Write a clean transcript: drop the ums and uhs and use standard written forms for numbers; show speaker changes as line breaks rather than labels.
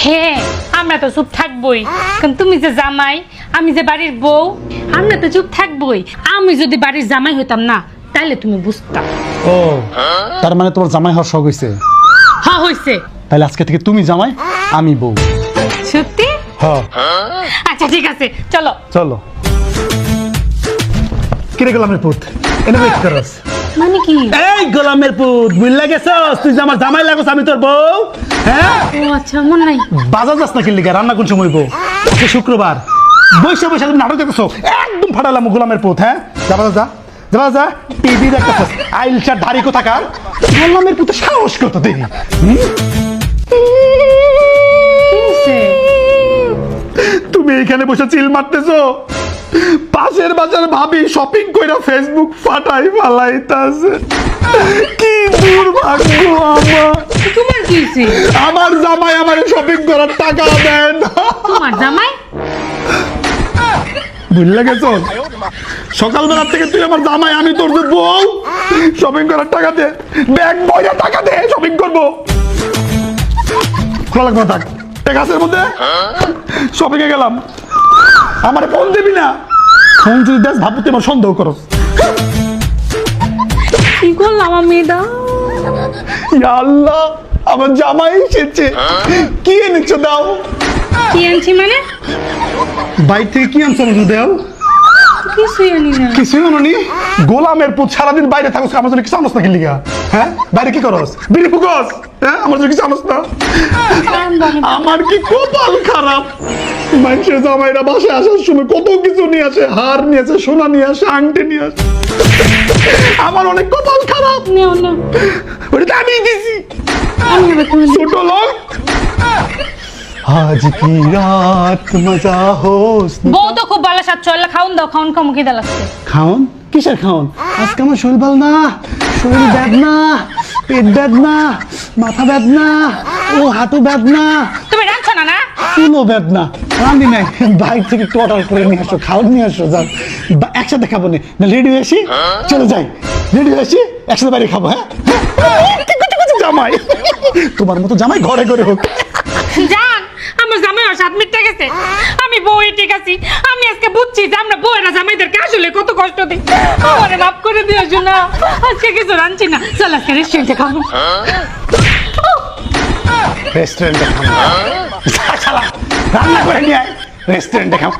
হ্যাঁ আমরা তো চুপ থাকবোই, কারণ তুমি যে জামাই, আমি যে বাড়ির বউ, আমরা তো চুপ থাকবোই। আমি যদি বাড়ির জামাই হইতাম না, তাহলে তুমি বুঝতা।
ও তার মানে তোমার জামাই হওয়ার শখ হয়েছে?
হ্যাঁ হইছে।
তাহলে আজকে থেকে তুমি জামাই, আমি বউ।
সত্যি?
হ্যাঁ।
আচ্ছা ঠিক আছে, চলো
চলো। কিরে গোলামের পুত, এনে কি করছ?
মানে কি?
এই গোলামের পুত, বুঝলা গেছস তুই যে আমার জামাই লাগছ, আমি তোর বউ। হ্যাঁ
ও আচ্ছা, মনে নাই।
বাজার যাস না কিনলি গা? রান্না কোন সময় বউ? আজকে শুক্রবার, বৈশা বৈশা তুমি নাটক দেখছো, একদম ফাটালাম গোলামের পুত। হ্যাঁ যাবা যা, যাবা যা, টিভি দেখতেছস, আইলচার ধারি কোথাকার। গোলামের পুত সাহস কত দেখি।
কি হইছে?
তুমি এইখানে বসে চিল মারতেছো, পাশের বাজার ভাবি শপিং কইরা ফেসবুক ফাটাই ফালাইতাছে। কি দুর্ভাগ্য আমার।
তোমার কি হইছে?
আমার জামাই আমারে শপিং করার টাকা দেন।
তোমার জামাই?
ভুলে গেছো? সকালবেলা থেকে তুই আমার জামাই, আমি তোর যে বউ। শপিং করার টাকা দে, ব্যাগ বইয়া টাকা দে, শপিং করবো। খোলা লাগবে না, থাক এক হাতের মধ্যে। শপিং এ গেলাম, আমার ফোন দিবি না। ফোন যদি দেখ ভাবু তুই আমার সন্দেহ করস।
কি করলাম আমি? দা
ইয়া আল্লাহ, আমার জামাই এসেছে। কি এনেছো দাও?
কি আনছি মানে?
বাইরে থেকে কি আনছো আমাকে দাও?
কিছুই আনি না।
কিছুই আনোনি? গোলামের পুত সারাদিন বাইরে থাকস, আমার জন্য কিছু আনস না কিনলি গা? হ্যাঁ বাইরে কি করস? বিড়ি ফুকস? হ্যাঁ আমার জন্য কিছু আনস না? আমার কি কপাল খারাপ। মানুষের জামাইরা বাসায় আসার সময় কত কিছু নিয়ে আসে, হার নিয়ে আসে, সোনা নিয়ে আসে, আংটি নিয়ে আসে। আমার অনেক কপাল খারাপ।
নেও না,
ওটা তো আমি দিছি।
আমি আবার তুমি
ছোট লোক। আজ কি রাত মজা হোস।
বউ তো খুব ভালো সাচ্ছ, এলা খাউন দাও, খাউন খামু খিদা লাগছে।
খাওন? কিসের খাওন? আজকে আমার শরীর ভালো না, শরীর বেদনা, পেট বেদনা, মাথা বেদনা, ও হাঁটু বেদনা,
তুমি রাঁধছো না না?
চুলো বেদনা। রান্দি নাই, বাইক থেকে একটু অর্ডার করে নিয়ে আসো, খাওয়ার নিয়ে আসো। যাও একসাথে খাবো না, রেডি হয়ে আসি, চলে যাই। রেডি হয়ে আসি, একসাথে বাইরে খাবো। হ্যাঁ জামাই, তোমার মতো জামাই ঘরে ঘরে হোক।
জান, আমার জামাই আর 7 মিনিট গেছে। আমি বউই ঠিক আছি। আমি আজকে বুঝছি যে আমরা বউয়েরা জামাইদেরকে আসলে কত কষ্ট দিই। আমারে মাফ করে দিও শোনা, আজকে কিছু রাঁধছি না। চল আজকে রেস্টুরেন্টে খাবো।
রেস্টুরেন্টে খাবো? রান্না করে নিয়ে আয়, রেস্টুরেন্টে খাবো।